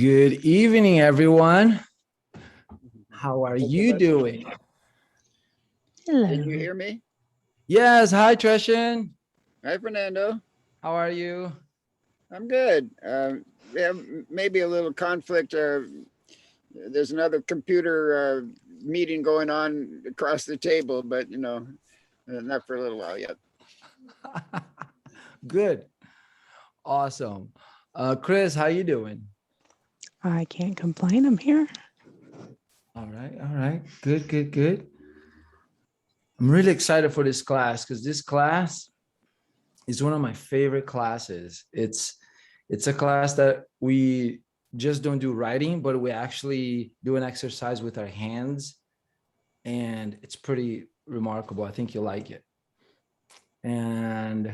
Good evening, everyone. How are you doing? Hello. Can you hear me? Yes. Hi, Tresham. Hi, Fernando. How are you? I'm good. We have maybe a little conflict. There's another computer meeting going on across the table, but not for a little while yet. Good. Awesome. Kris, how you doing? I can't complain. I'm here. All right. All right. Good, good, good. I'm really excited for this class because this class is one of my favorite classes. It's a class that we just don't do writing, but we actually do an exercise with our hands, and it's pretty remarkable. I think you'll like it. And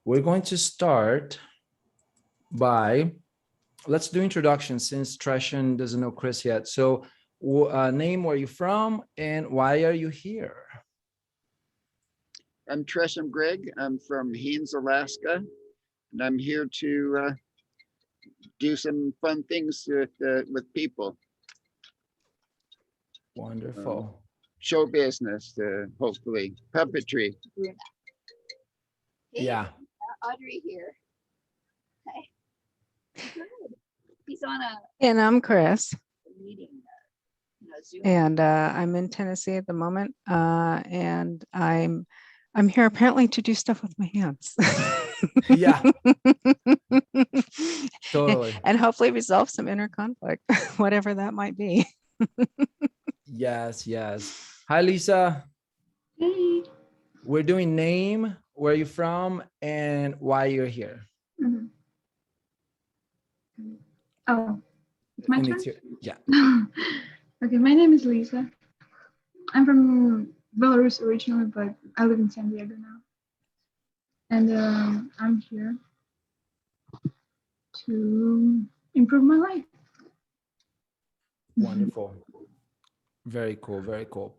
we're going to start by, let's do introduction since Tresham doesn't know Kris yet. So name, where you from, and why are you here? I'm Tresham Greg. I'm from Haines, Alaska, and I'm here to do some fun things with people. Wonderful. Show business, hopefully. Puppetry. Hey, Yeah. Audrey here. Hi. Good. He's on a And I'm Kris. meeting, Zoom. And I'm in Tennessee at the moment. And I'm here apparently to do stuff with my hands. Yeah. Totally. And hopefully resolve some inner conflict, whatever that might be. Yes, yes. Hi, Liza. Hey. We're doing name, where you from, and why you're here. Mhm. Oh, it's my And turn? it's your, yeah. Okay, my name is Liza. I'm from Belarus originally, but I live in San Diego now. And I'm here to improve my life. Wonderful. Very cool. Very cool.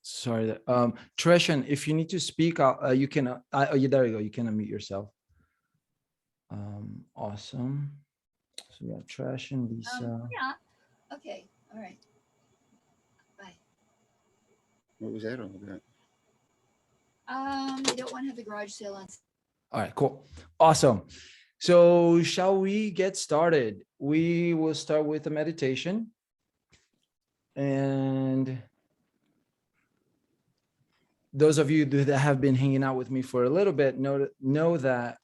Sorry. Tresham, if you need to speak, you can. Oh, yeah, there you go. You can unmute yourself. Awesome. So yeah, Tresham, Lisa. Yeah. Okay. All right. Bye. What was that all about? They don't want to have the garage sale on. All right, cool. Awesome. So shall we get started? We will start with a meditation. And those of you that have been hanging out with me for a little bit know that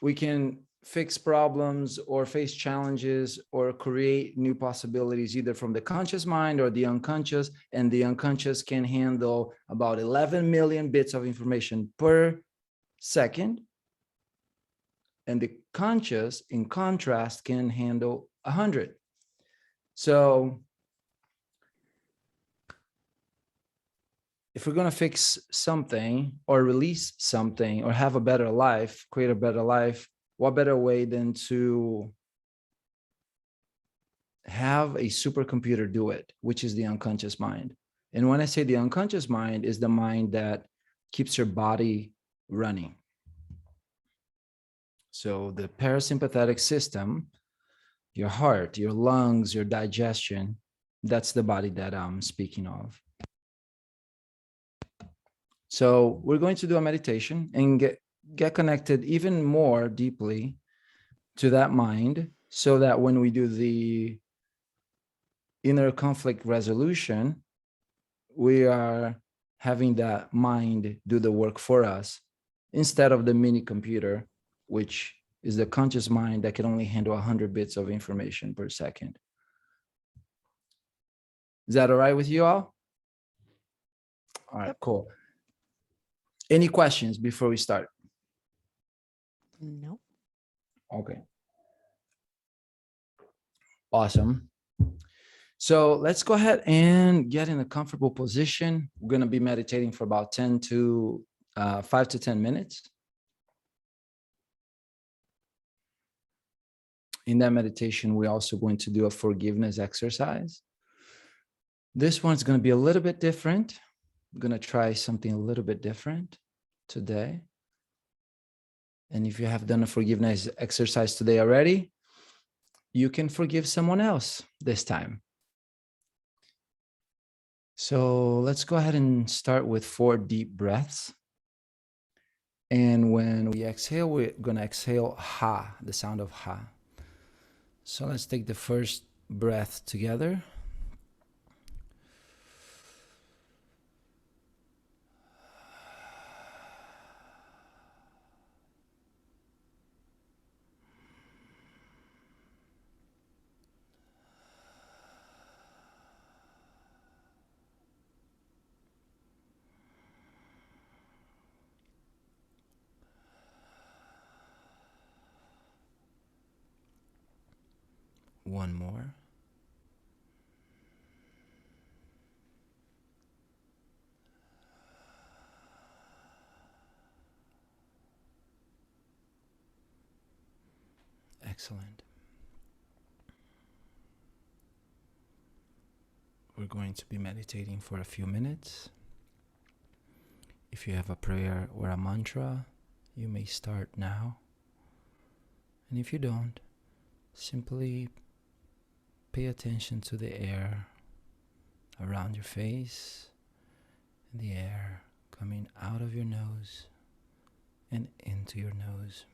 we can fix problems or face challenges or create new possibilities either from the conscious mind or the unconscious, and the unconscious can handle about 11 million bits of information per second, and the conscious, in contrast, can handle 100. So if we're going to fix something or release something or have a better life, create a better life, what better way than to have a supercomputer do it, which is the unconscious mind. And when I say the unconscious mind, is the mind that keeps your body running. So the parasympathetic system, your heart, your lungs, your digestion, that's the body that I'm speaking of. So we're going to do a meditation and get connected even more deeply to that mind, so that when we do the inner conflict resolution, we are having that mind do the work for us instead of the mini computer, which is the conscious mind that can only handle 100 bits of information per second. Is that all right with you all? All right, cool. Any questions before we start? No. Okay. Awesome. So let's go ahead and get in a comfortable position. We're going to be meditating for about 5 to 10 minutes. In that meditation, we're also going to do a forgiveness exercise. This one's going to be a little bit different. I'm going to try something a little bit different today. And if you have done a forgiveness exercise today already, you can forgive someone else this time. So let's go ahead and start with 4 deep breaths. And when we exhale, we're going to exhale ha, the sound of ha. So let's take the first breath together. One more. Excellent. We're going to be meditating for a few minutes. If you have a prayer or a mantra, you may start now. And if you don't, simply pay attention to the air around your face and the air coming out of your nose and into your nose.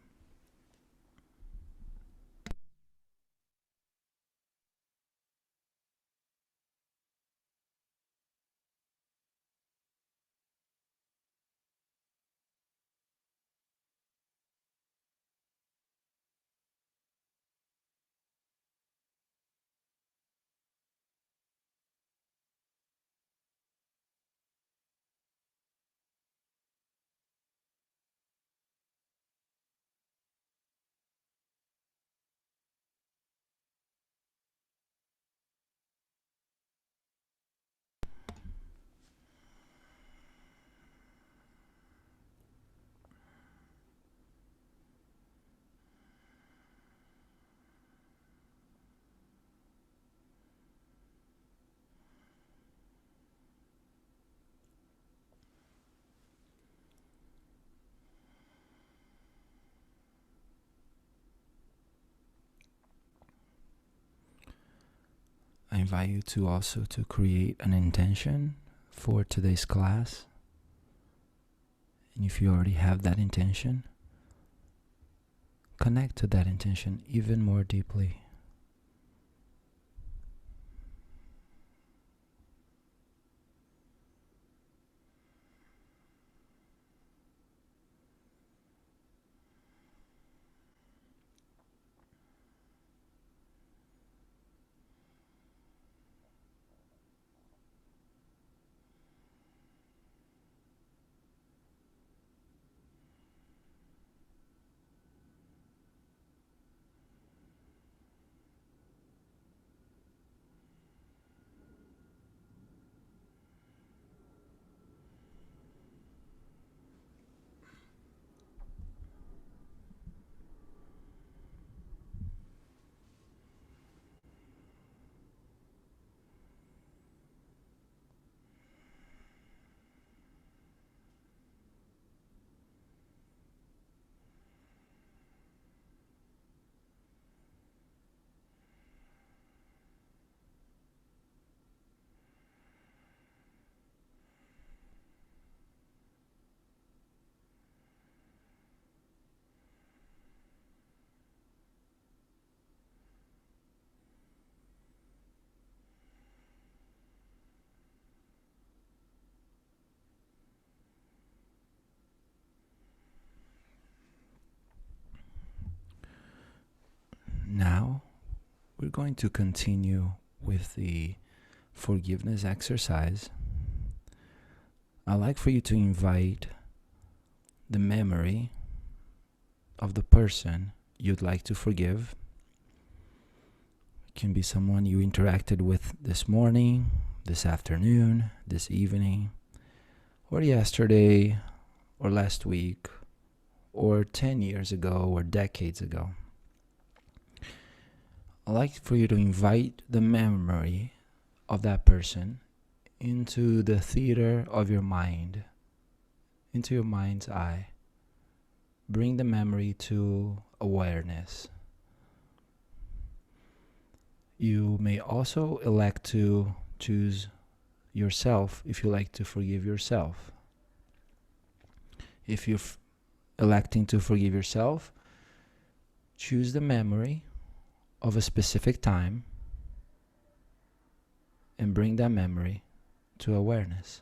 I invite you to also to create an intention for today's class. And if you already have that intention, connect to that intention even more deeply. Now, we're going to continue with the forgiveness exercise. I'd like for you to invite the memory of the person you'd like to forgive. It can be someone you interacted with this morning, this afternoon, this evening, or yesterday, or last week, or 10 years ago, or decades ago. I'd like for you to invite the memory of that person into the theater of your mind, into your mind's eye. bring the memory to awareness. You may also elect to choose yourself if you like to forgive yourself. If you're electing to forgive yourself, choose the memory of a specific time and bring that memory to awareness.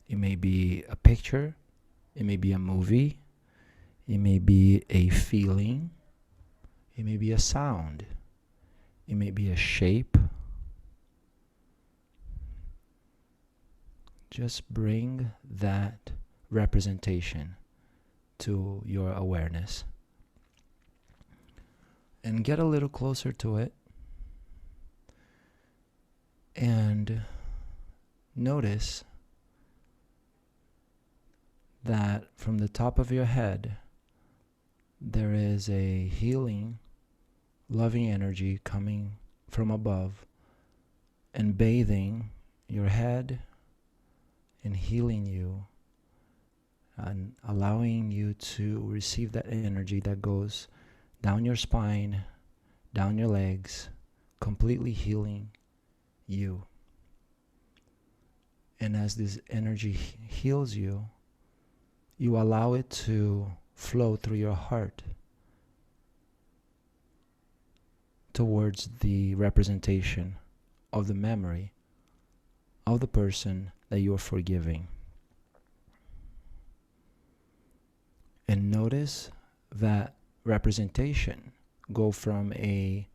It may be a picture, it may be a movie, it may be a feeling, it may be a sound, it may be a shape. Just bring that representation to your awareness and get a little closer to it and notice that from the top of your head there is a healing, loving energy coming from above and bathing your head and healing you and allowing you to receive that energy that goes down your spine, down your legs, completely healing you. And as this energy heals you, you allow it to flow through your heart towards the representation of the memory of the person that you are forgiving. And notice that representation go from a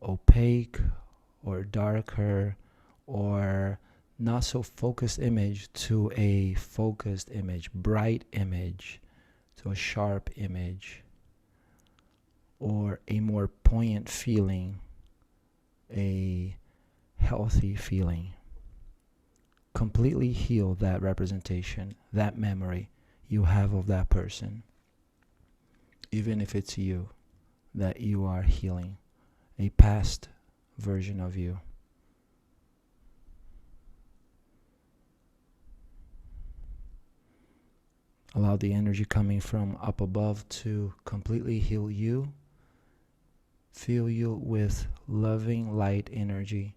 opaque or darker or not so focused image to a focused image, bright image, to a sharp image, or a more poignant feeling, a healthy feeling. Completely heal that representation, that memory you have of that person, even if it's you that you are healing, a past version of you. Allow the energy coming from up above to completely heal you. Fill you with loving light energy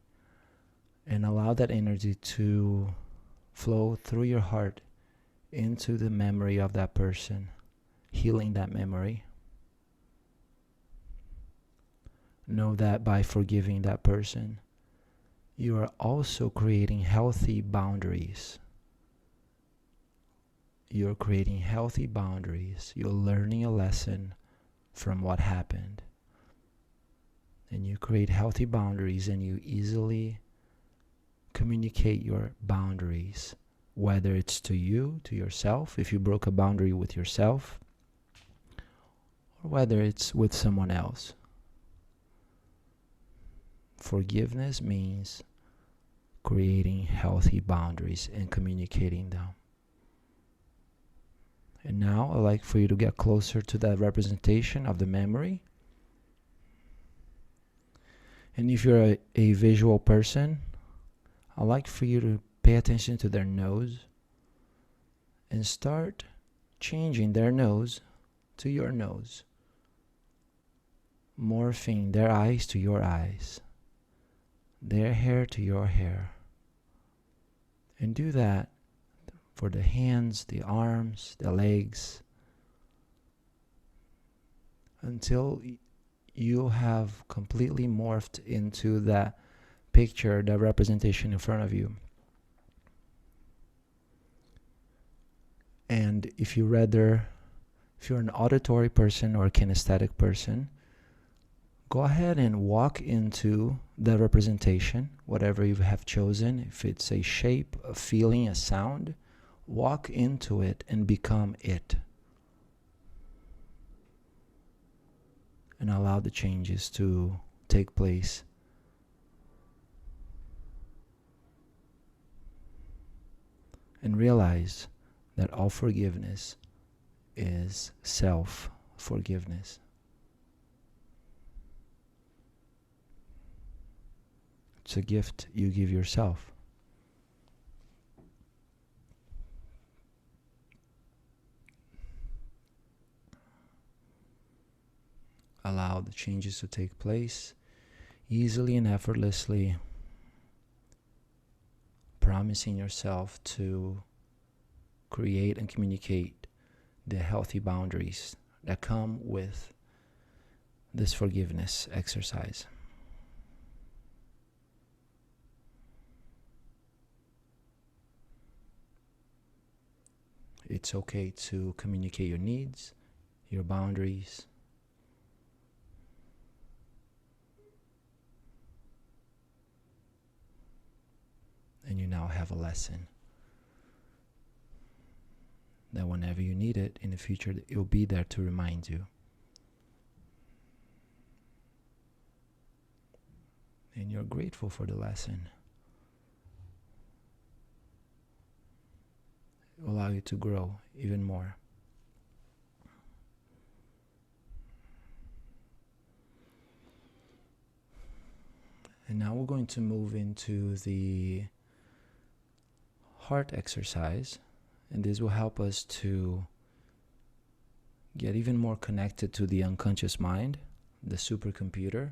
and allow that energy to flow through your heart into the memory of that person, healing that memory. Know that by forgiving that person, you are also creating healthy boundaries. You're creating healthy boundaries. You're learning a lesson from what happened. And you create healthy boundaries and you easily communicate your boundaries, whether it's to you, to yourself, if you broke a boundary with yourself, or whether it's with someone else. Forgiveness means creating healthy boundaries and communicating them. And now I'd like for you to get closer to that representation of the memory. And if you're a visual person, I'd like for you to pay attention to their nose and start changing their nose to your nose, morphing their eyes to your eyes, their hair to your hair. And do that for the hands, the arms, the legs, until you have completely morphed into that picture, that representation in front of you. And if you're an auditory person or a kinesthetic person, go ahead and walk into the representation, whatever you have chosen. If it's a shape, a feeling, a sound, walk into it and become it. And allow the changes to take place. And realize that all forgiveness is self-forgiveness. It's a gift you give yourself. changes to take place easily and effortlessly, promising yourself to create and communicate the healthy boundaries that come with this forgiveness exercise. It's okay to communicate your needs, your boundaries. And you now have a lesson that whenever you need it in the future, it'll be there to remind you. And you're grateful for the lesson. It will allow you to grow even more. And now we're going to move into the heart exercise, and this will help us to get even more connected to the unconscious mind, the supercomputer,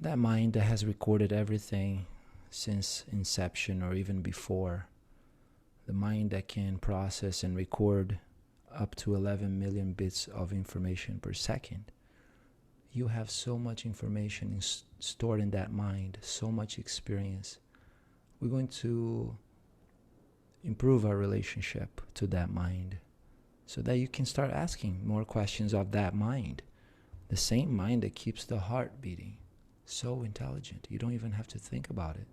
that mind that has recorded everything since inception or even before, the mind that can process and record up to 11 million bits of information per second. You have so much information stored in that mind, so much experience. We're going to improve our relationship to that mind so that you can start asking more questions of that mind. The same mind that keeps the heart beating. So intelligent. You don't even have to think about it.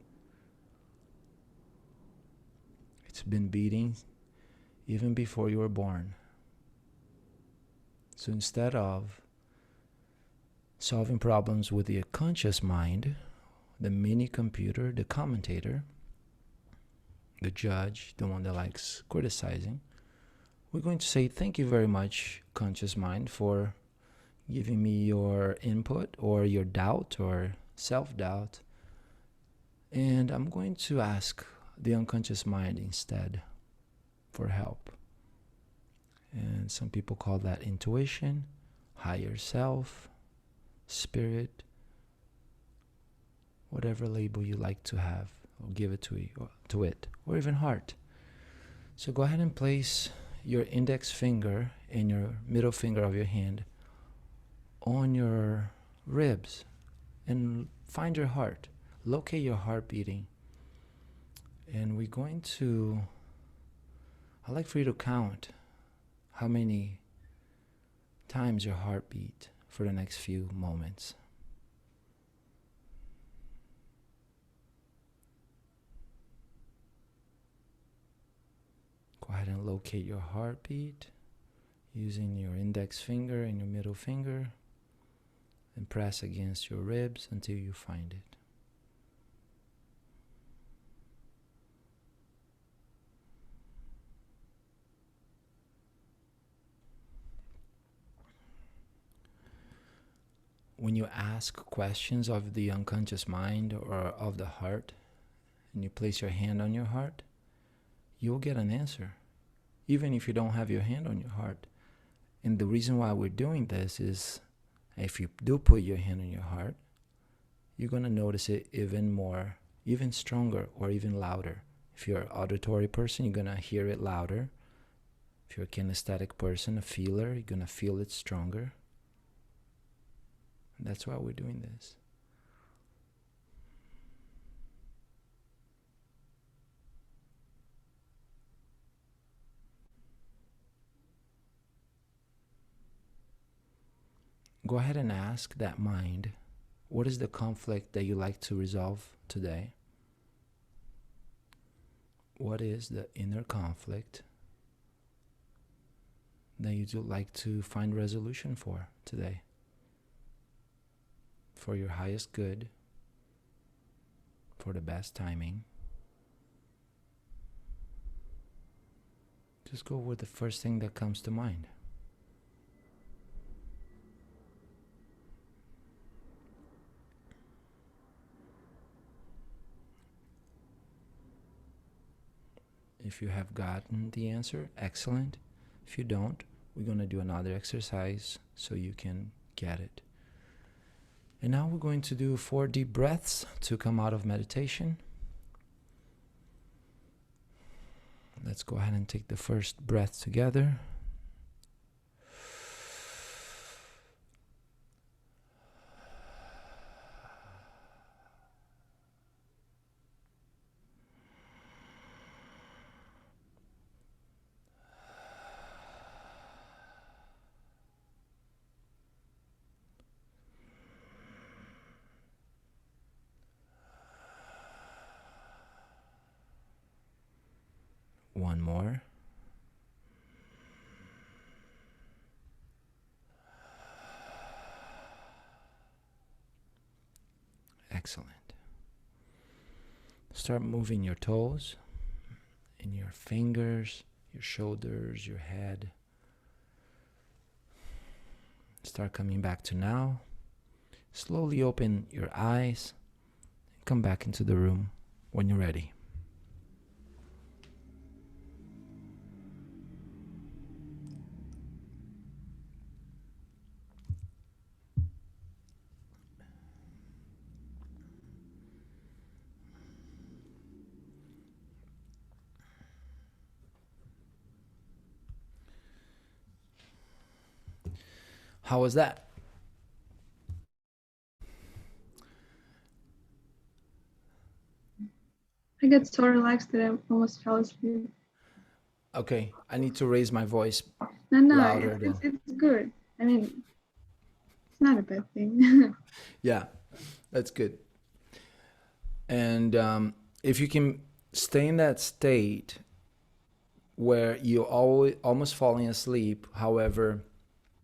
It's been beating even before you were born. So instead of solving problems with the conscious mind, the mini computer, the commentator, the judge, the one that likes criticizing, we're going to say, thank you very much, conscious mind, for giving me your input or your doubt or self-doubt. And I'm going to ask the unconscious mind instead for help. And some people call that intuition, higher self, spirit, whatever label you like to have, or give it to it, or even heart. So go ahead and place your index finger and your middle finger of your hand on your ribs and find your heart. Locate your heart beating. And we're going to, I'd like for you to count how many times your heart beat for the next few moments. Go ahead and locate your heartbeat using your index finger and your middle finger and press against your ribs until you find it. When you ask questions of the unconscious mind or of the heart, and you place your hand on your heart, you'll get an answer, even if you don't have your hand on your heart. And the reason why we're doing this is, if you do put your hand on your heart, you're going to notice it even more, even stronger, or even louder. If you're an auditory person, you're going to hear it louder. If you're a kinesthetic person, a feeler, you're going to feel it stronger. And that's why we're doing this. Go ahead and ask that mind, what is the conflict that you like to resolve today? What is the inner conflict that you do like to find resolution for today? For your highest good, for the best timing. Just go with the first thing that comes to mind. If you have gotten the answer, excellent. If you don't, we're going to do another exercise so you can Get it. And now we're going to do 4 deep breaths to come out of meditation. Let's go ahead and take the first breath together. One more. Excellent. Start moving your toes and your fingers, your shoulders, your head. Start coming back to now. Slowly open your eyes and come back into the room when you're ready. How was that? I got so relaxed that I almost fell asleep. Okay, I need to raise my voice No, louder it's, then. it's good. I mean, it's not a bad thing. Yeah, that's good. And if you can stay in that state where you're almost falling asleep, however,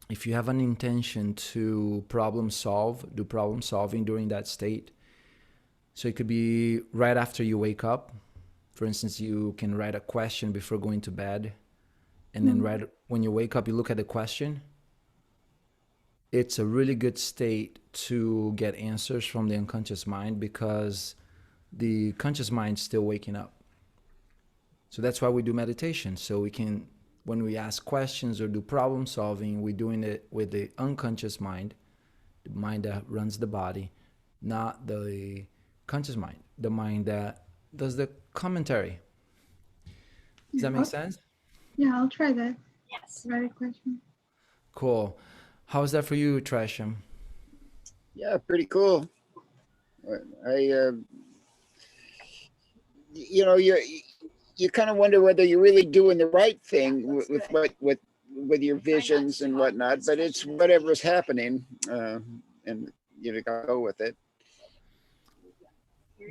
if you have an intention to do problem solving during that state, so it could be right after you wake up. For instance, you can write a question before going to bed, and then right when you wake up, you look at the question. It's a really good state to get answers from the unconscious mind because the conscious mind's still waking up. So that's why we do meditation. So we can, when we ask questions or do problem solving, we're doing it with the unconscious mind, the mind that runs the body, not the conscious mind, the mind that does the commentary. Does that make sense? Yeah, I'll try that. Yes. Write a question. Cool. How's that for you, Tresham? Yeah, pretty cool. I you know, you kind of wonder whether you're really doing the right thing with your visions and whatnot, but it's whatever's happening, and you gotta go with it.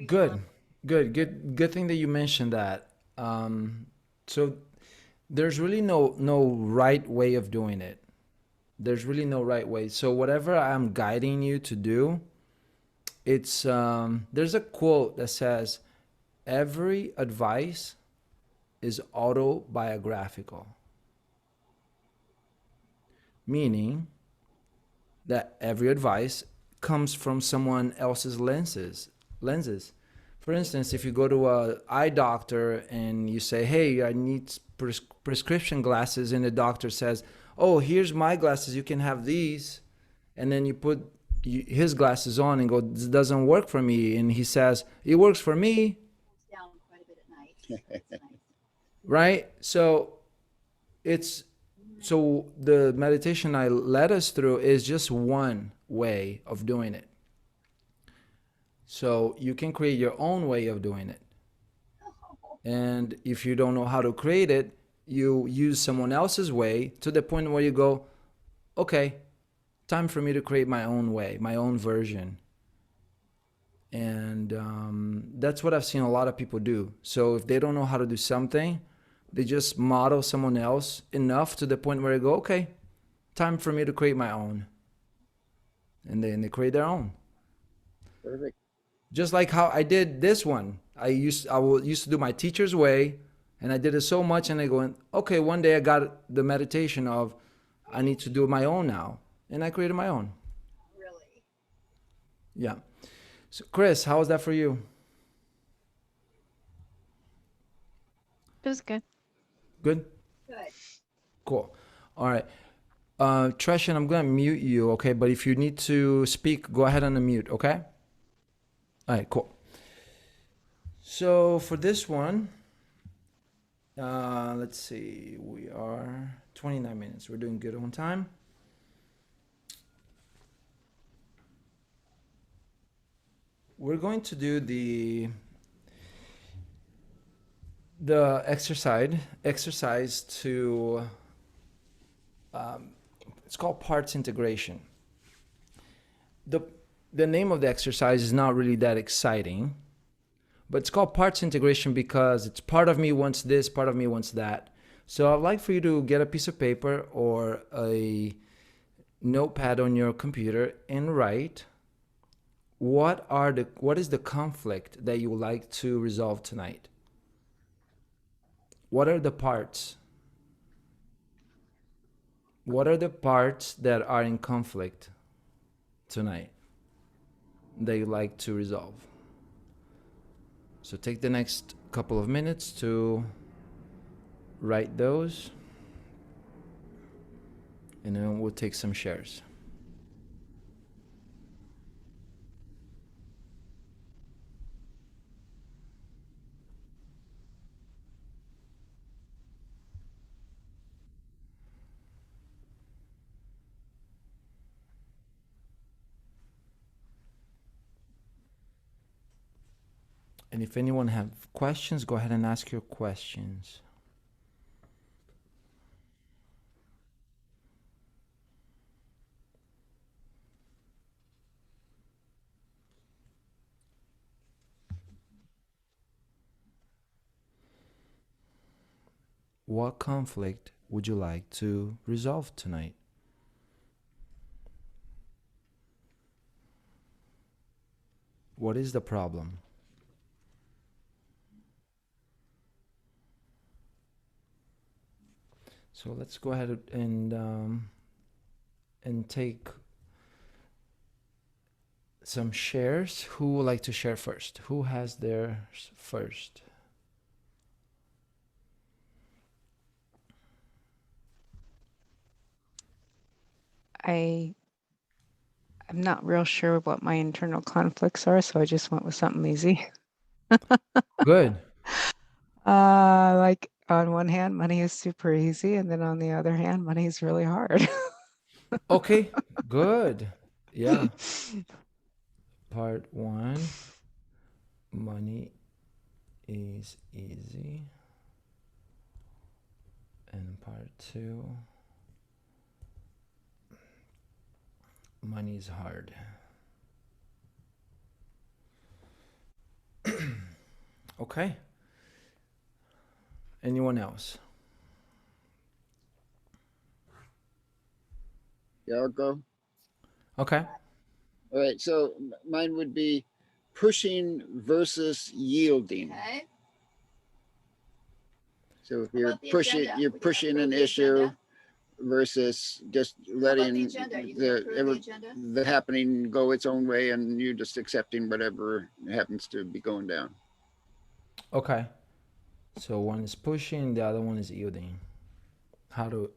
Good thing that you mentioned that. So there's really no right way of doing it. There's really no right way. So whatever I'm guiding you to do, it's there's a quote that says, every advice is autobiographical. Meaning that every advice comes from someone else's lenses. For instance, if you go to a eye doctor and you say, hey, I need prescription glasses, and the doctor says, oh, here's my glasses, you can have these. And then you put his glasses on and go, this doesn't work for me. And he says, it works for me. Down quite a bit at night. Right? So the meditation I led us through is just one way of doing it. So you can create your own way of doing it. And if you don't know how to create it, you use someone else's way to the point where you go, okay, time for me to create my own way, my own version. And that's what I've seen a lot of people do. So if they don't know how to do something, they just model someone else enough to the point where they go, okay, time for me to create my own. And then they create their own. Perfect. Just like how I did this one. I used to do my teacher's way, and I did it so much, and I go, okay, one day I got the meditation of, I need to do my own now. And I created my own. Really? Yeah. So Kris, how was that for you? It was good. Good? Good. Cool. All right. Tresham, I'm gonna mute you, okay? But if you need to speak, go ahead and unmute, okay? All right, cool. So for this one, let's see, we are 29 minutes. We're doing good on time. We're going to do the exercise to it's called parts integration. The name of the exercise is not really that exciting, but it's called parts integration because it's part of me wants this, part of me wants that. So I'd like for you to get a piece of paper or a notepad on your computer and write what is the conflict that you would like to resolve tonight? What are the parts? What are the parts that are in conflict tonight that you like to resolve? So take the next couple of minutes to write those, and then we'll take some shares. And if anyone have questions, go ahead and ask your questions. What conflict would you like to resolve tonight? What is the problem? So let's go ahead and take some shares. Who would like to share first? Who has theirs first? I'm not real sure what my internal conflicts are, so I just went with something easy. Good. Like on one hand, money is super easy, and then on the other hand, money is really hard. Okay, good. Yeah. Part one, money is easy. And part two, money is hard. Okay. Anyone else? Yeah, I'll go. Okay. All right. So mine would be pushing versus yielding. Okay. So if How you're about the pushing, agenda? you're We can pushing approve an the issue agenda. versus just How about the letting agenda? You can approve the agenda. the happening go its own way, and you just accepting whatever happens to be going down. Okay. So one is pushing, the other one is yielding. How to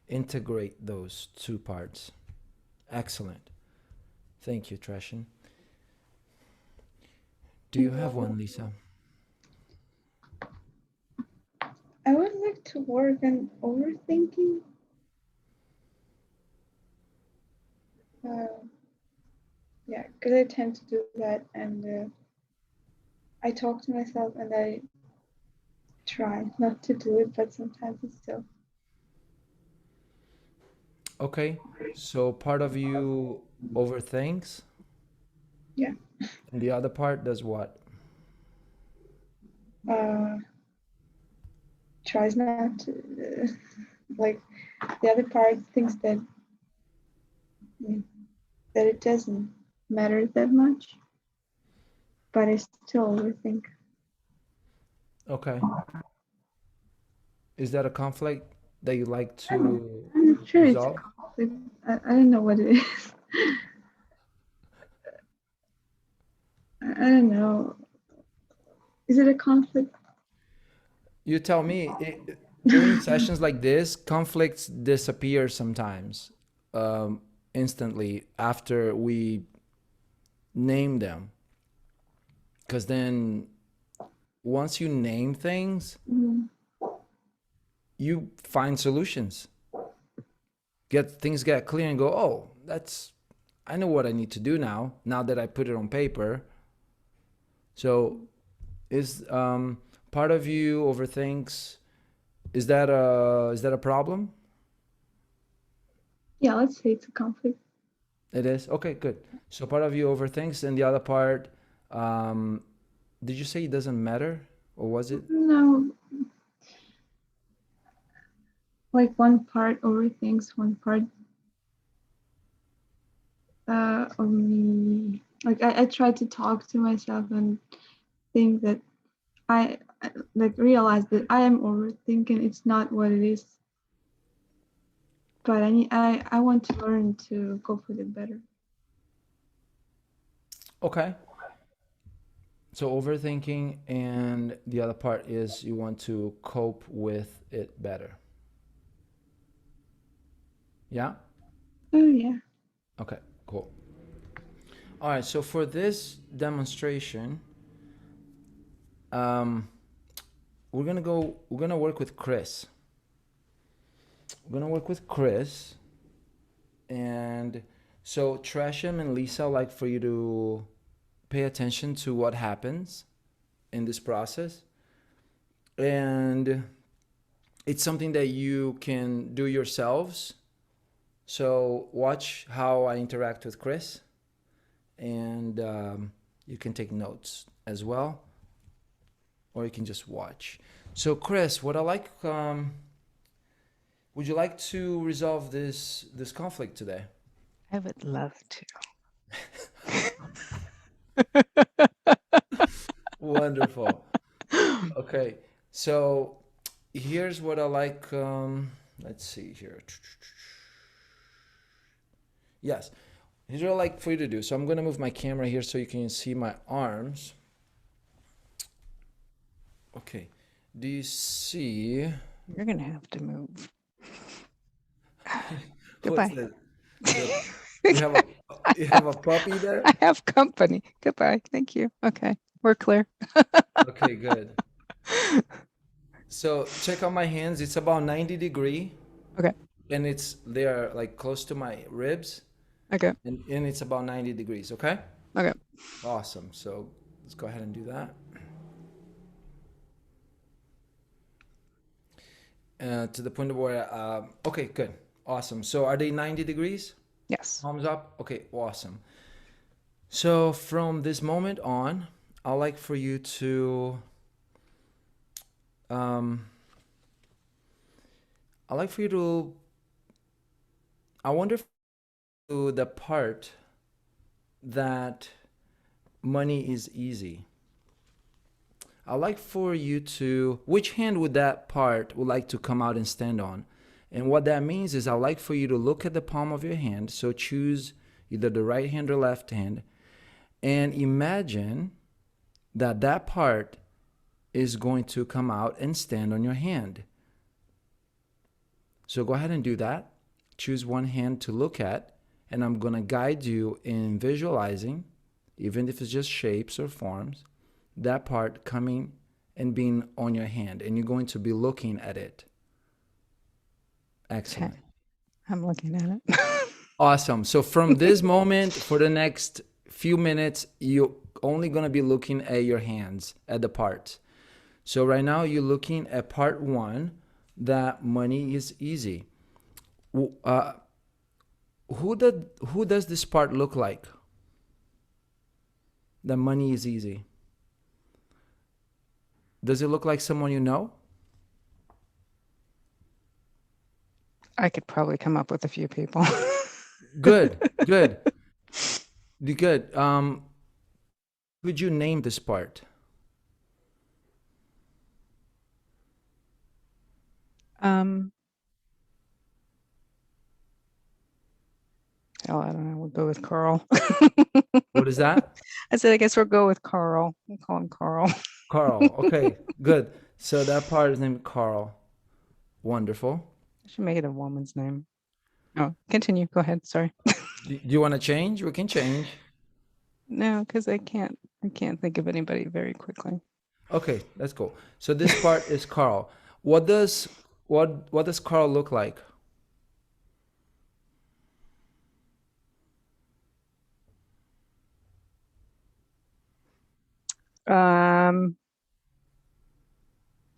integrate those two parts. Excellent. Thank you, Tresham. Do you have one, Lisa? I would like to work on overthinking. Yeah, because I tend to do that, and I talk to myself and I try not to do it, but sometimes it's still. Okay. So part of you overthinks, Yeah. and the other part does what? Tries not to, like the other part thinks that that it doesn't matter that much, but I still overthink. Okay. Is that a conflict that you like to I'm not sure it's a resolve? conflict. I don't know what it is. I don't know. Is it a conflict? You tell me. During sessions like this, conflicts disappear sometimes. instantly after we name them. Because then once you name things, Mhm. you find solutions. Things get clear and go, oh, I know what I need to do now that I put it on paper. So is part of you overthinks, is that a problem? Yeah, let's say it's a conflict. It is? Okay, good. So part of you overthinks and the other part, um, did you say it doesn't matter? Or was it? No, like one part overthinks, one part of me. Like I try to talk to myself and think that I like realize that I am overthinking. It's not what it is. But I want to learn to cope with it better. Okay. So overthinking, and the other part is you want to cope with it better. Yeah? Oh yeah. Okay, cool. All right, so for this demonstration, um, we're gonna work with Kris. We're gonna work with Kris, and so Tresham and Lisa, I'd like for you to pay attention to what happens in this process. And it's something that you can do yourselves. So watch how I interact with Kris, and you can take notes as well, or you can just watch. So Kris, what I like, would you like to resolve this conflict today? I would love to. Wonderful. Okay, so here's what I like. Let's see here. Yes, here's what I like for you to do. So I'm gonna move my camera here so you can see my arms. Okay. Do you see? You're gonna have to move. What's Goodbye. that? You have a you have a puppy there? I have company. Goodbye. Thank you. Okay, we're clear. Okay, good. So check out my hands. It's about 90 degree, Okay. and they are like close to my ribs, Okay. and it's about 90 degrees. Okay. Okay. Awesome. So let's go ahead and do that. To the point where okay, good, awesome. So are they 90 degrees? Yes. Thumbs up. Okay, awesome. So from this moment on, I'd like for you to I like for you to I wonder if to the part that money is easy. I'd like for you to, which hand would that part would like to come out and stand on? And what that means is I'd like for you to look at the palm of your hand. So choose either the right hand or left hand, and imagine that that part is going to come out and stand on your hand. So go ahead and do that. Choose one hand to look at, and I'm going to guide you in visualizing, even if it's just shapes or forms, that part coming and being on your hand, and you're going to be looking at it. Excellent. Okay. I'm looking at it. Awesome. So from this moment for the next few minutes, you're only going to be looking at your hands, at the parts. So right now you're looking at part one, that money is easy. Who does this part look like? That money is easy. Does it look like someone you know? I could probably come up with a few people. Good, good, good. Could you name this part? Hell, I don't know. We'll go with Carl. What is that? I said, I guess we'll go with Carl. We'll call him Carl. Carl. Okay, good. So that part is named Carl. Wonderful. I should make it a woman's name. Oh, continue. Go ahead. Sorry. Do you want to change? We can change. No, because I can't think of anybody very quickly. Okay, let's go. So this part is Carl. What does Carl look like?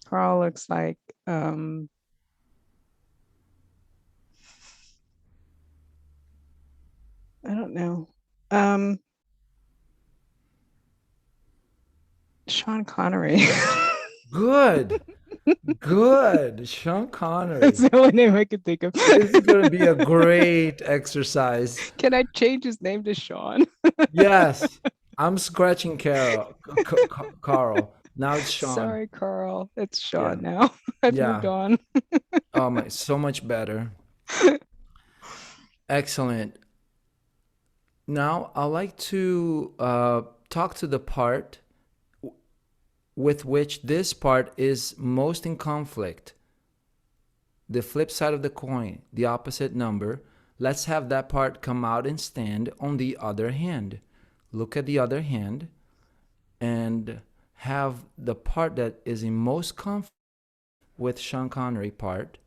Carl looks like I don't know. Sean Connery. Good. Good. Sean Connery. That's the only name I could think of. This is going to be a great exercise. Can I change his name to Sean? Yes. I'm scratching Carl. Now it's Sean. Sorry, Carl. It's Sean Yeah. now. I've Yeah. moved on. Oh my, so much better. Excellent. Now I'd like to talk to the part with which this part is most in conflict. The flip side of the coin, the opposite number. Let's have that part come out and stand on the other hand. Look at the other hand and have the part that is in most conflict with Sean Connery part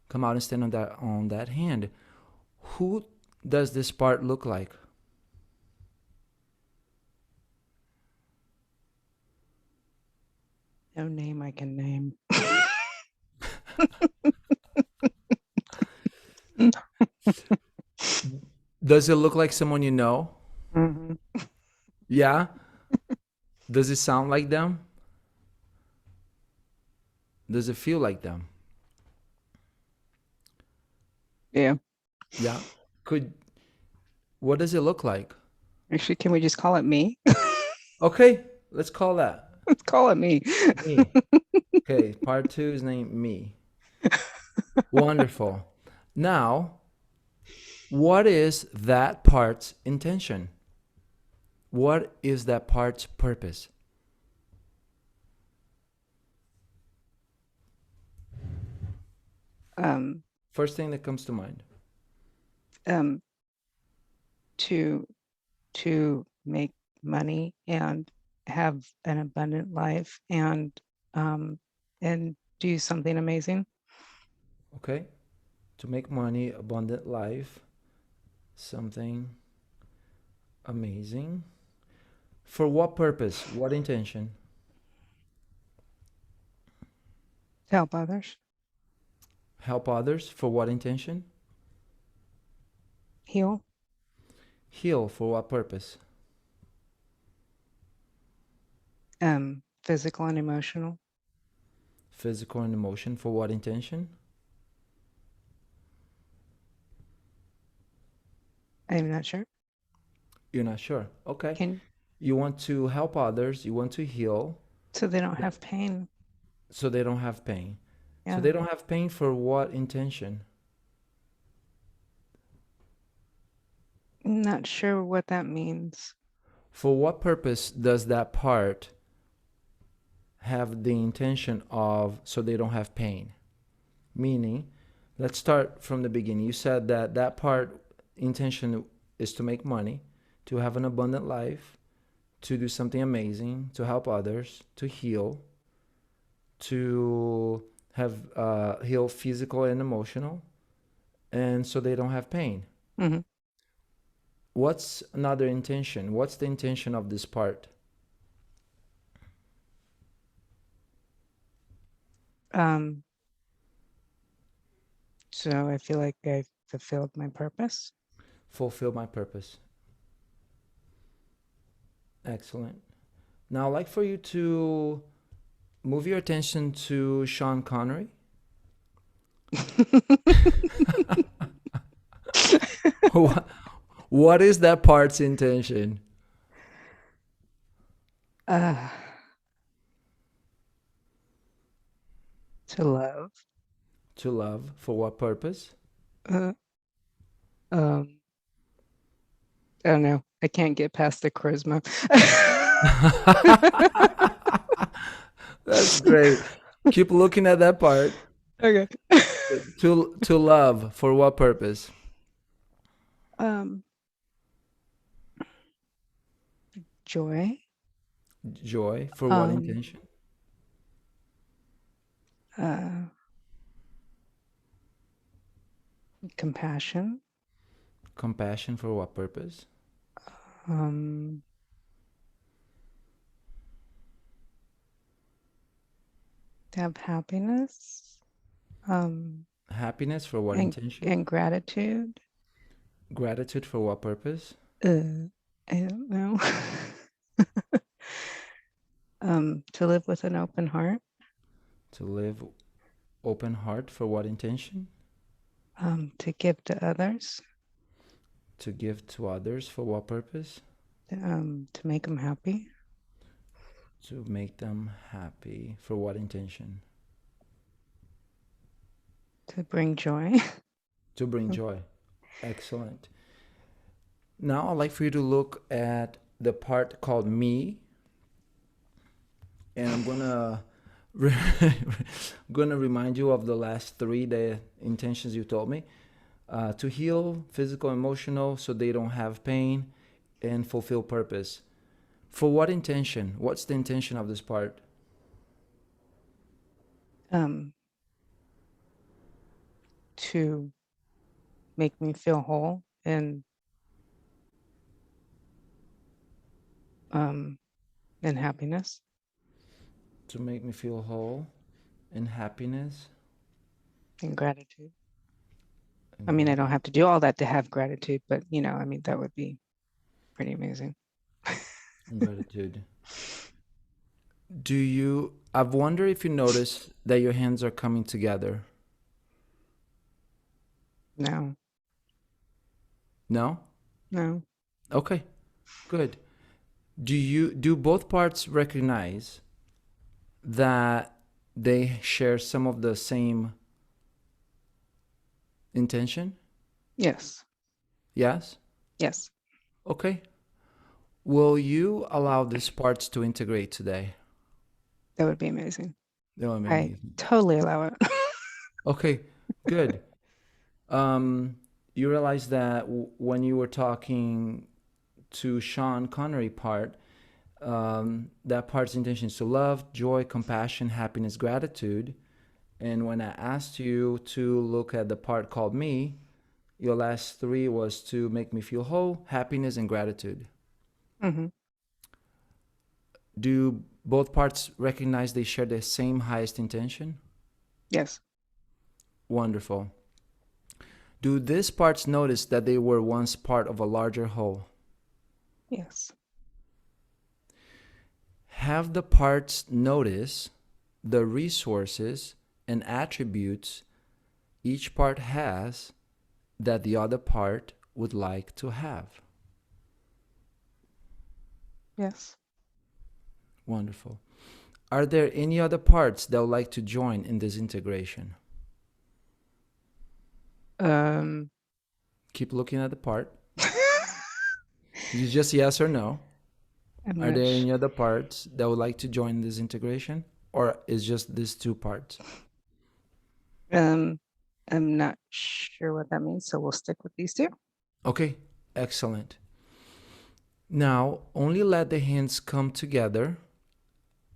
come out and stand on that hand. Who does this part look like? No name I can name. Does it look like someone you know? Mm-hmm. Yeah? Does it sound like them? Does it feel like them? Yeah. Yeah. What does it look like? Actually, can we just call it me? Okay, let's call that Let's call it me. me. Okay, part 2 is named me. Wonderful. Now, what is that part's intention? What is that part's purpose? First thing that comes to mind. To make money and have an abundant life and do something amazing. Okay. To make money, abundant life, something amazing. For what purpose? What intention? To help others. Help others. For what intention? Heal. Heal. For what purpose? Physical and emotional. Physical and emotion. For what intention? I'm not sure. You're not sure. Okay. Can You want to help others. You want to heal so they don't have pain. so they don't have pain. Yeah. So they don't have pain for what intention? I'm not sure what that means. For what purpose does that part have the intention of so they don't have pain? Meaning, let's start from the beginning. You said that that part intention is to make money, to have an abundant life, to do something amazing, to help others, to heal, to have heal physical and emotional, and so they don't have pain. Mm-hmm. What's another intention? What's the intention of this part? So I feel like I fulfilled my purpose. Fulfill my purpose. Excellent. Now I'd like for you to move your attention to Sean Connery. What is that part's intention? To love. To love. For what purpose? I don't know. I can't get past the charisma. That's great. Keep looking at that part. Okay. To love, for what purpose? Um, joy. Joy, for what Um, intention? uh, compassion. Compassion, for what purpose? Um, to have happiness. Happiness, for what intention? And gratitude. Gratitude, for what purpose? I don't know. To live with an open heart. To live open heart, for what intention? To give to others. To give to others, for what purpose? To make them happy. To make them happy, for what intention? To bring joy. To bring joy. Excellent. Now I'd like for you to look at the part called me, and I'm gonna gonna remind you of the last three the intentions you told me. To heal physical, emotional, so they don't have pain, and fulfill purpose. For what intention? What's the intention of this part? To make me feel whole and happiness. To make me feel whole, and happiness. And gratitude. And I mean, I don't have to do all that to have gratitude, but I mean, that would be pretty amazing. gratitude. I've wondered if you notice that your hands are coming together. No. No? No. Okay, good. Do both parts recognize that they share some of the same intention? Yes. Yes? Yes. Okay. Will you allow these parts to integrate today? That would be amazing. That would be I amazing. totally allow it. Okay, good. You realize that when you were talking to Sean Connery part, that part's intention is to love, joy, compassion, happiness, gratitude. And when I asked you to look at the part called me, your last three was to make me feel whole, happiness, and gratitude. Mm-hmm. Do both parts recognize they share the same highest intention? Yes. Wonderful. Do these parts notice that they were once part of a larger whole? Yes. Have the parts notice the resources and attributes each part has that the other part would like to have? Yes. Wonderful. Are there any other parts that would like to join in this integration? Keep looking at the part. It's just yes or no. Are there any other parts that would like to join this integration? Or is just these two parts? I'm not sure what that means, so we'll stick with these two. Okay, excellent. Now, only let the hands come together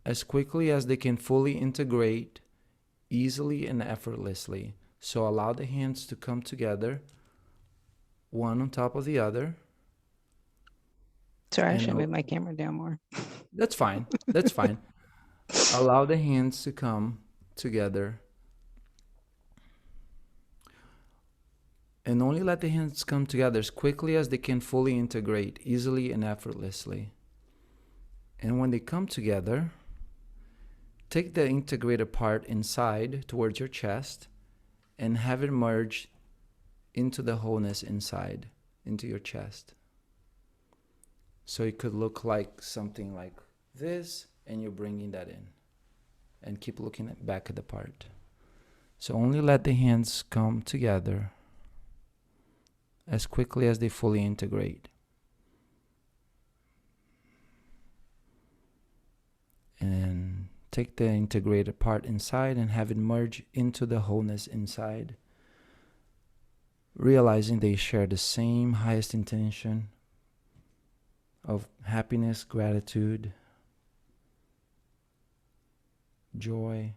as quickly as they can fully integrate easily and effortlessly. So allow the hands to come together, one on top of the other. Sorry, I should move my camera down more. That's fine. That's fine. Allow the hands to come together. And only let the hands come together as quickly as they can fully integrate, easily and effortlessly. And when they come together, take the integrated part inside towards your chest and have it merge into the wholeness inside, into your chest. So it could look like something like this, and you're bringing that in. And keep looking back at the part. So only let the hands come together as quickly as they fully integrate. And take the integrated part inside and have it merge into the wholeness inside, realizing they share the same highest intention of happiness, gratitude, joy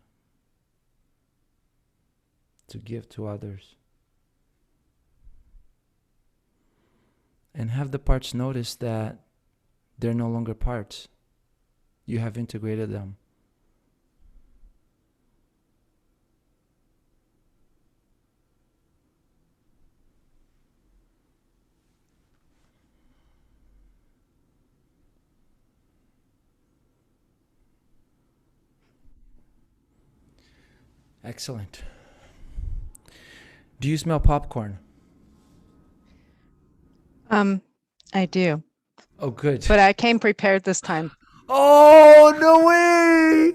to give to others. And have the parts notice that they're no longer parts. You have integrated them. Excellent. Do you smell popcorn? I do, Oh, good. but I came prepared this time. Oh, no way!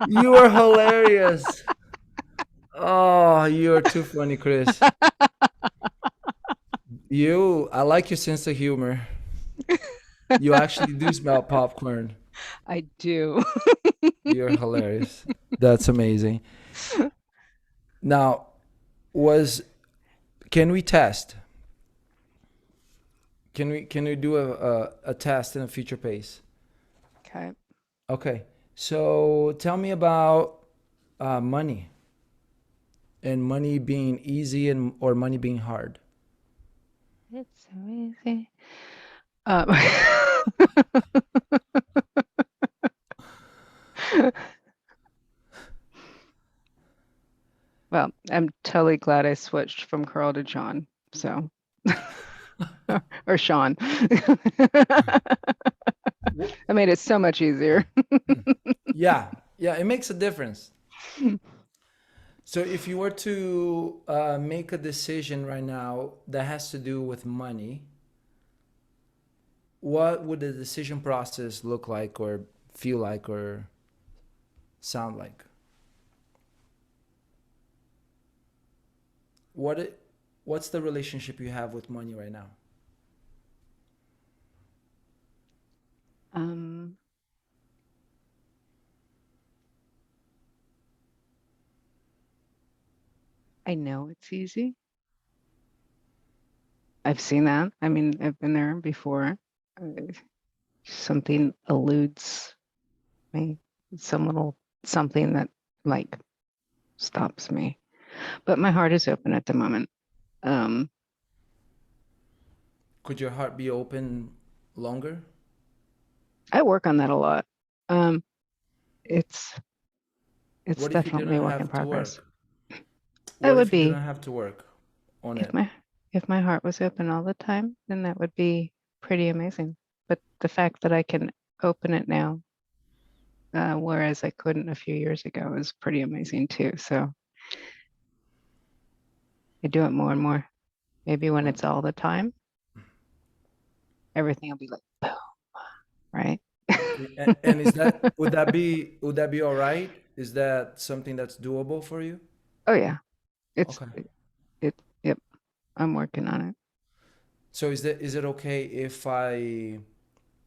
You are hilarious. Oh, you are too funny, Kris. I like your sense of humor. You actually do smell popcorn. I do. You're hilarious. That's amazing. Now, can we test? Can we do a test in a future pace? Okay. Okay. So tell me about money, and money being easy or money being hard. It's so easy. Well, I'm totally glad I switched from Carl to John. So, or Sean. I made it so much easier. Yeah, it makes a difference. So if you were to make a decision right now that has to do with money, what would the decision process look like or feel like or sound like? What's the relationship you have with money right now? I know it's easy. I've seen that. I mean, I've been there before. Something eludes me, some little something that like stops me. But my heart is open at the moment. Could your heart be open longer? I work on that a lot. It's What if you definitely a didn't work in have to progress. work? That What would if you be didn't have to work on if it? my heart was open all the time, then that would be pretty amazing. But the fact that I can open it now, whereas I couldn't a few years ago, is pretty amazing too. So I do it more and more. Maybe when it's all the time, everything will be like boom, right? And would that be all right? Is that something that's doable for you? Oh yeah, it's Okay. yep. I'm working on it. So is it okay if I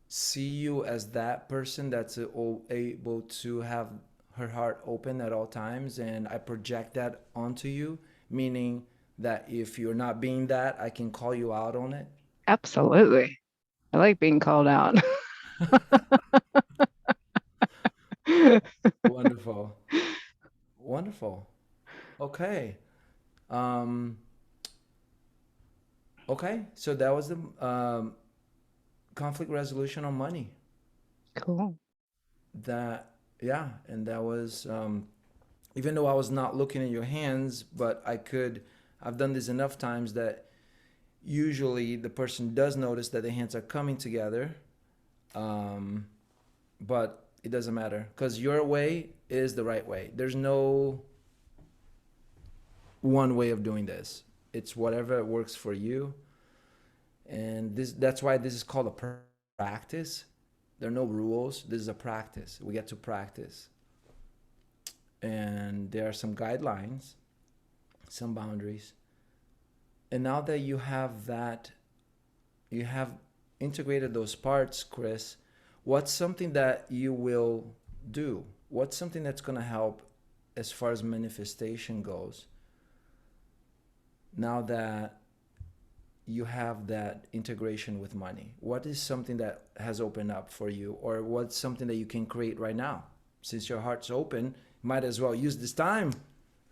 see you as that person that's able to have her heart open at all times, and I project that onto you, meaning that if you're not being that, I can call you out on it? Absolutely. I like being called out. Wonderful. Wonderful. Okay. Um, okay. So that was the conflict resolution on money. Cool. That, yeah. And that was, even though I was not looking at your hands, but I've done this enough times that usually the person does notice that the hands are coming together. But it doesn't matter because your way is the right way. There's no one way of doing this. It's whatever works for you. And that's why this is called a practice. There are no rules. This is a practice. We get to practice. And there are some guidelines, some boundaries. And now that you have integrated those parts, Kris, what's something that you will do what's something that's going to help as far as manifestation goes now that you have that integration with money? What is something that has opened up for you, or what's something that you can create right now? Since your heart's open, might as well use this time.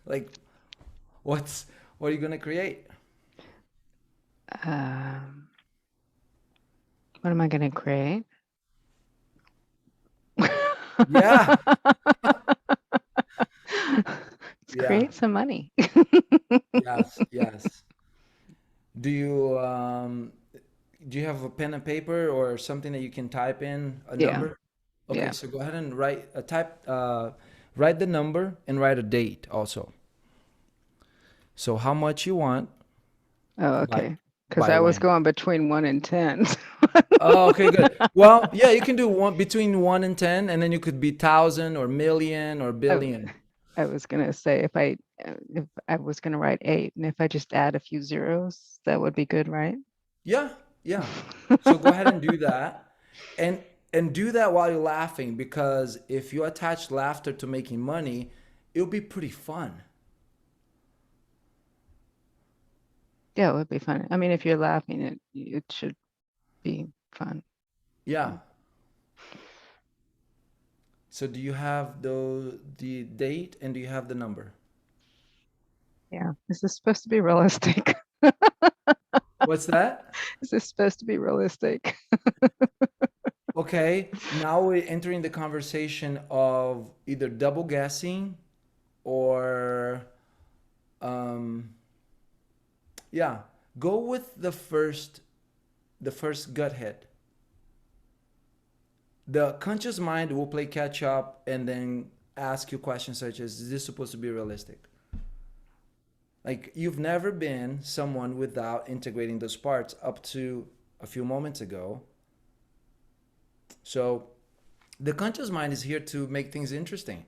Like, what are you going to create? What am I going to create? Yeah. Let's Yeah. create some money. Yes, yes. Do you have a pen and paper or something that you can type in a Yeah. number? Okay, Yeah. so go ahead and write the number and write a date also. So how much you want Oh, by okay. Because I was when? going between 1 and 10. Oh, okay, good. Well, yeah, you can do one between 1 and 10, and then you could be thousand or million or I, billion. I was gonna say if I was gonna write 8, and if I just add a few zeros, that would be good, right? Yeah, yeah. So go ahead and do that. And do that while you're laughing, because if you attach laughter to making money, it'll be pretty fun. Yeah, it would be fun. I mean, if you're laughing, it should be fun. Yeah. So do you have the date and do you have the number? Yeah. Is this supposed to be realistic? What's that? Is this supposed to be realistic? Okay, now we're entering the conversation of either double guessing or um yeah, go with the first gut hit. The conscious mind will play catch up and then ask you questions such as, is this supposed to be realistic? Like, you've never been someone without integrating those parts up to a few moments ago. So the conscious mind is here to make things interesting.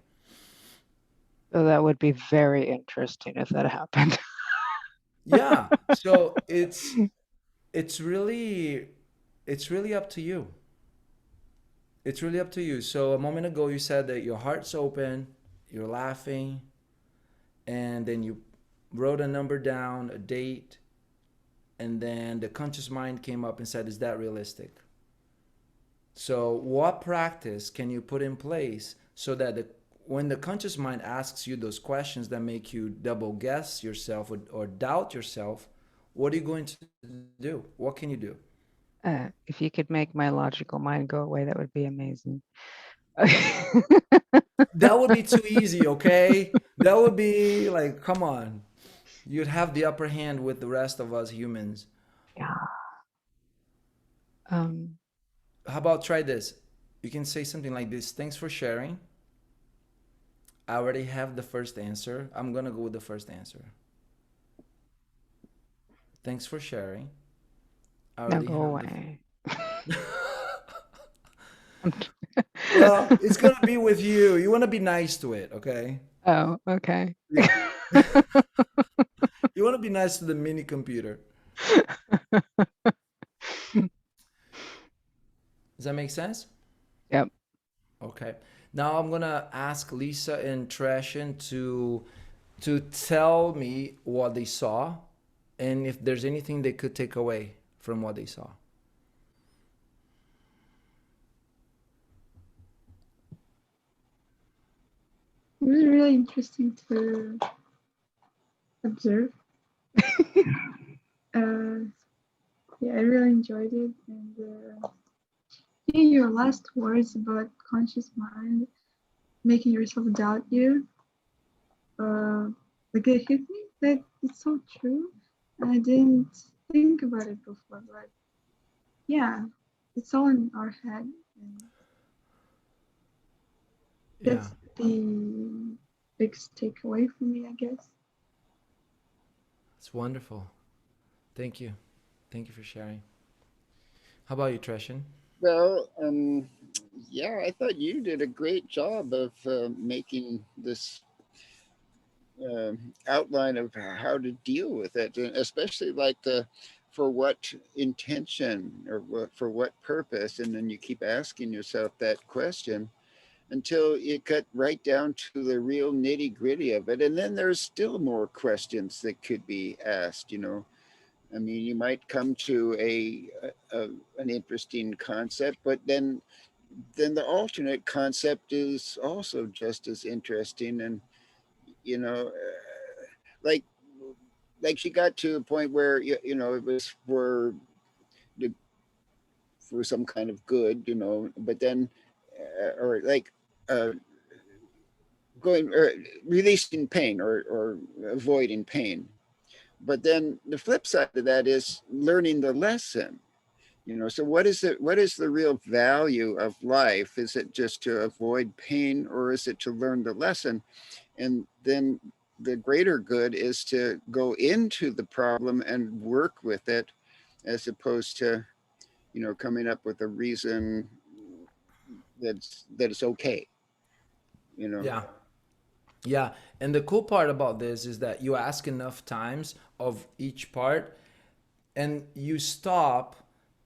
So that would be very interesting if that happened. Yeah. So it's really up to you. It's really up to you. So a moment ago you said that your heart's open, you're laughing, and then you wrote a number down, a date, and then the conscious mind came up and said, is that realistic? So what practice can you put in place so that when the conscious mind asks you those questions that make you double guess yourself or doubt yourself, what are you going to do? What can you do? If you could make my logical mind go away, that would be amazing. That would be too easy, okay? That would be like, come on. You'd have the upper hand with the rest of us humans. Yeah. Um, How about try this? You can say something like this: thanks for sharing. I already have the first answer. I'm gonna go with the first answer. Thanks for sharing. I now already go have away. Well, it's gonna be with you. You wanna be nice to it, okay? Oh, okay. Yeah. You wanna be nice to the mini computer. Does that make sense? Yep. Okay. Now I'm gonna ask Lisa and Tresham to tell me what they saw and if there's anything they could take away from what they saw. It was really interesting to observe. Yeah, I really enjoyed it. And your last words about conscious mind making yourself doubt you, like it hit me that it's so true. I didn't think about it before, but yeah, it's all in our head. And Yeah. that's the biggest takeaway for me, I guess. It's wonderful. Thank you. Thank you for sharing. How about you, Tresham? Well, yeah, I thought you did a great job of making this outline of how to deal with it, and especially like the for what intention or for what purpose, and then you keep asking yourself that question. until you cut right down to the real nitty gritty of it. And then there's still more questions that could be asked, you know. I mean, you might come to an interesting concept, but then the alternate concept is also just as interesting. And you know, like like she got to a point where you know it was the for some kind of good, you know, but then or like uh, going or releasing pain or avoiding pain. But then the flip side of that is learning the lesson. You know, so what is the real value of life? Is it just to avoid pain, or is it to learn the lesson? And then the greater good is to go into the problem and work with it, as opposed to, you know, coming up with a reason that it's okay, you know. Yeah. Yeah. And the cool part about this is that you ask enough times of each part and you stop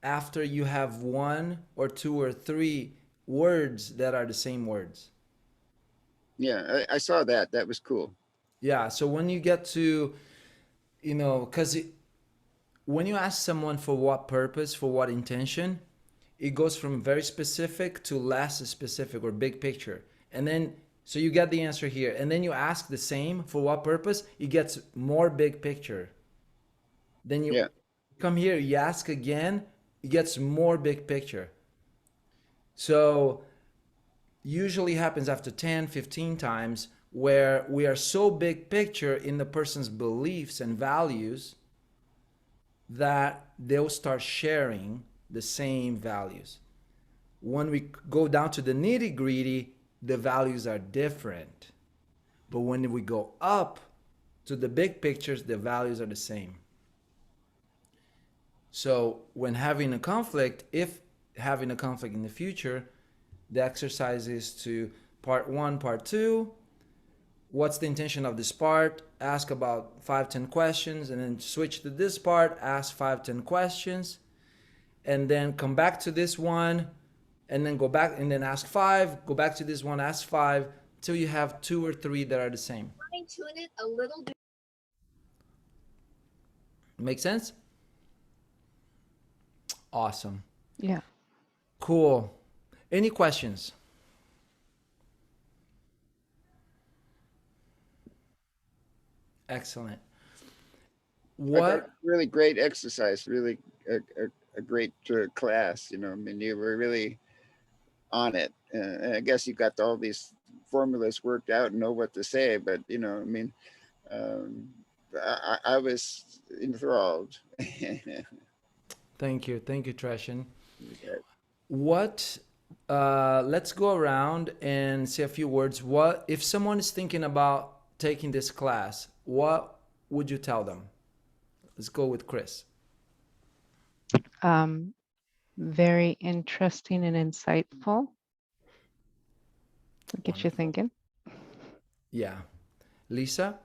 after you have one or two or three words that are the same words. Yeah, I saw that. That was cool. Yeah. So when you get to, you know, because when you ask someone for what purpose, for what intention, it goes from very specific to less specific or big picture. And then, so you get the answer here. And then you ask the same for what purpose, it gets more big picture. Then you Yeah. come here, you ask again, it gets more big picture. So usually happens after 10, 15 times where we are so big picture in the person's beliefs and values that they'll start sharing the same values. When we go down to the nitty gritty, the values are different. But when we go up to the big pictures, the values are the same. So when having a conflict, if having a conflict in the future, the exercise is to part one, part two, what's the intention of this part, ask about 5-10 questions, and then switch to this part, ask 5-10 questions, and then come back to this one, and then go back and then ask 5, go back to this one, ask 5, till you have 2 or 3 that are the same. Fine tune it a little bit. Make sense? Awesome. Yeah. Cool. Any questions? Excellent. What? Really great exercise, really a great class, you know. I mean, you were really on it. And I guess you got all these formulas worked out and know what to say, but you know, I mean, um, I was enthralled. Thank you, Tresham. What? Let's go around and say a few words. What if someone is thinking about taking this class? What would you tell them? Let's go with Kris. Very interesting and insightful. Get you thinking. Yeah. Liza?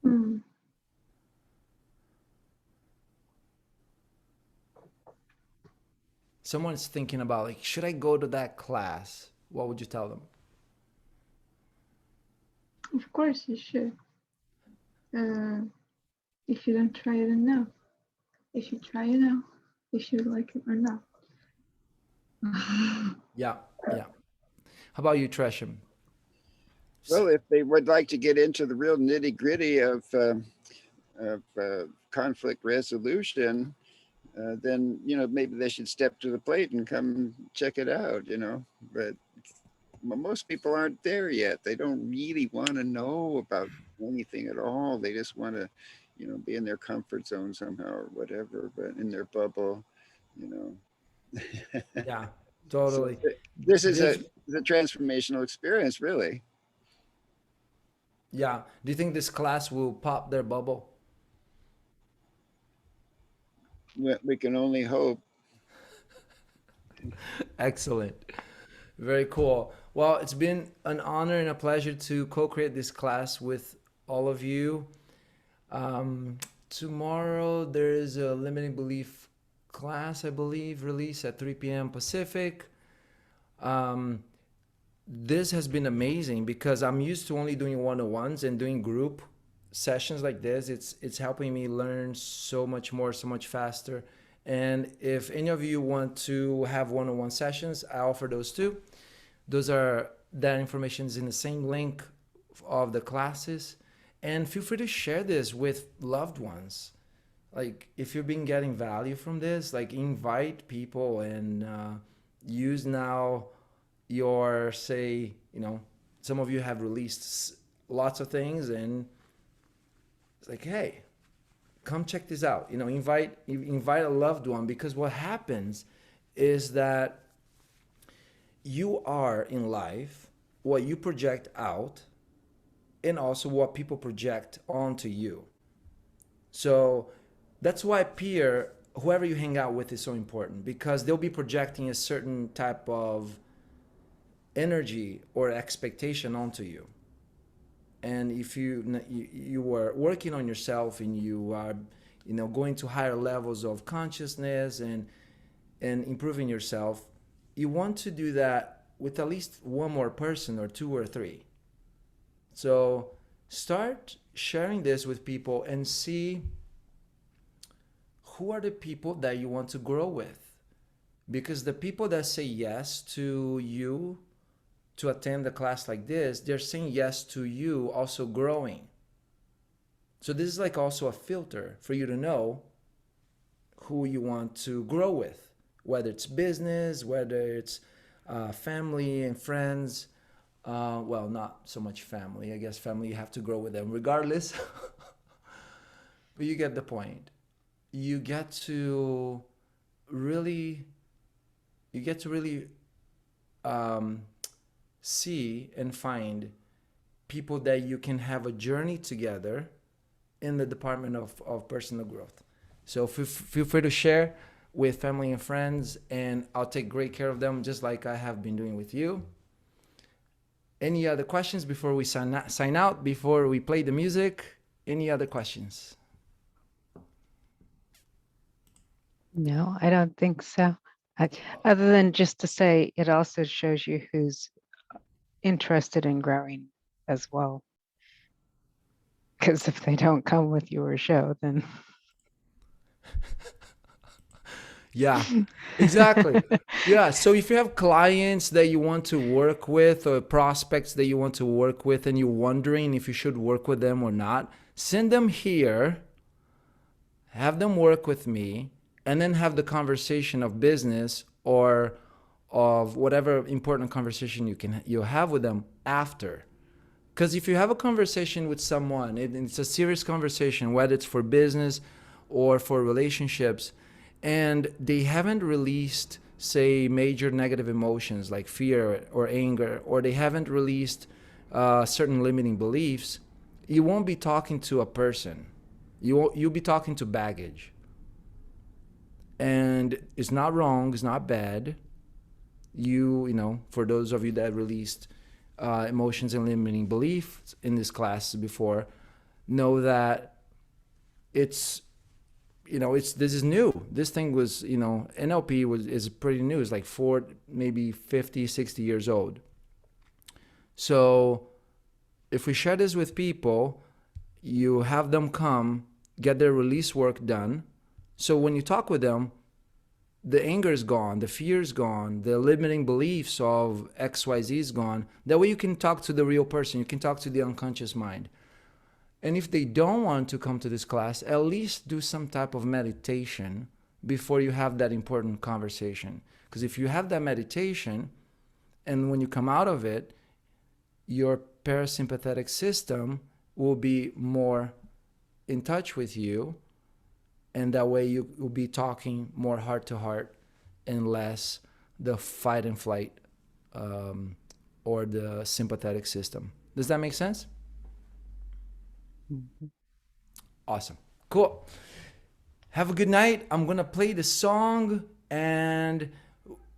Hmm. Someone's thinking about like, should I go to that class? What would you tell them? Of course you should. If you don't try it, then no. If you try it now, if you like it or not. Yeah, yeah. How about you, Tresham? Well, if they would like to get into the real nitty gritty of conflict resolution, then you know maybe they should step to the plate and come check it out. You know, but most people aren't there yet. They don't really want to know about anything at all. They just want to, you know, be in their comfort zone somehow or whatever, but in their bubble, you know. Yeah, totally. So this is a transformational experience, really. Yeah. Do you think this class will pop their bubble? We can only hope. Excellent. Very cool. Well, it's been an honor and a pleasure to co-create this class with all of you. Tomorrow there is a limiting belief class, I believe, release at 3 p.m. Pacific. Um, this has been amazing because I'm used to only doing one-on-ones, and doing group sessions like this. It's helping me learn so much more, so much faster. And if any of you want to have one-on-one sessions, I offer those too. That information is in the same link of the classes. And feel free to share this with loved ones. Like, if you've been getting value from this, like, invite people and use now your, say, some of you have released lots of things, and it's like, hey, come check this out. Invite a loved one, because what happens is that you are in life what you project out, and also what people project onto you. So that's why whoever you hang out with is so important, because they'll be projecting a certain type of energy or expectation onto you. And if you are working on yourself, and you are going to higher levels of consciousness and improving yourself, you want to do that with at least one more person, or two or three. So start sharing this with people and see who are the people that you want to grow with. Because the people that say yes to you to attend a class like this, they're saying yes to you also growing. So this is like also a filter for you to know who you want to grow with, whether it's business, whether it's family and friends. Well, not so much family. I guess family, you have to grow with them regardless. But you get the point. You get to really see and find people that you can have a journey together in the department of personal growth. So feel free to share with family and friends, and I'll take great care of them, just like I have been doing with you. Any other questions before we sign out, before we play the music? Any other questions? No, I don't think so. Other than just to say, it also shows you who's interested in growing as well. Because if they don't come with your show, then Yeah, exactly. Yeah. So if you have clients that you want to work with, or prospects that you want to work with, and you're wondering if you should work with them or not, send them here, have them work with me, and then have the conversation of business or of whatever important conversation you have with them after. Because if you have a conversation with someone, it's a serious conversation, whether it's for business or for relationships, and they haven't released, say, major negative emotions like fear or anger, or they haven't released certain limiting beliefs, you won't be talking to a person. You'll be talking to baggage. And it's not wrong, it's not bad. For those of you that released emotions and limiting beliefs in this class before, know that this is new. This thing was, NLP is pretty new. It's like maybe 50, 60 years old. So if we share this with people, you have them come, get their release work done. So when you talk with them, the anger is gone, the fear is gone, the limiting beliefs of XYZ is gone. That way you can talk to the real person. You can talk to the unconscious mind. And if they don't want to come to this class, at least do some type of meditation before you have that important conversation. Because if you have that meditation, and when you come out of it, your parasympathetic system will be more in touch with you. And that way you will be talking more heart to heart and less the fight and flight or the sympathetic system. Does that make sense? Mhm. Awesome. Cool. Have a good night. I'm going to play the song. And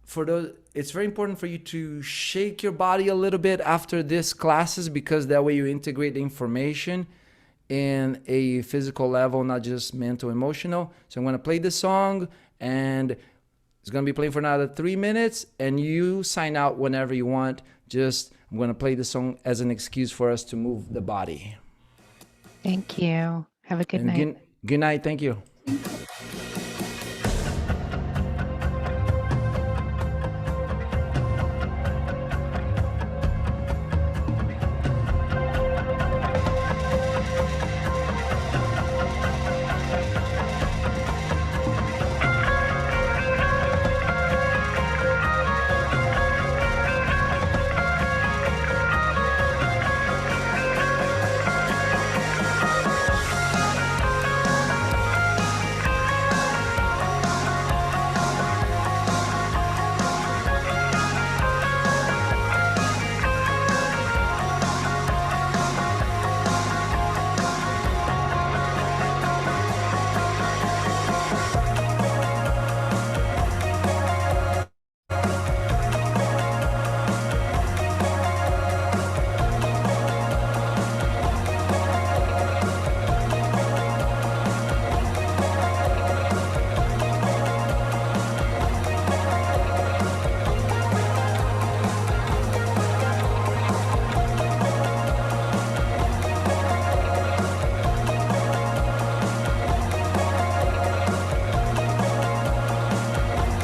for those, it's very important for you to shake your body a little bit after this classes, because that way you integrate the information in a physical level, not just mental, emotional. So I'm going to play the song, and it's going to be playing for another 3 minutes, and you sign out whenever you want. Just, I'm going to play the song as an excuse for us to move the body. Thank you. Have a good And night. good night. Thank you.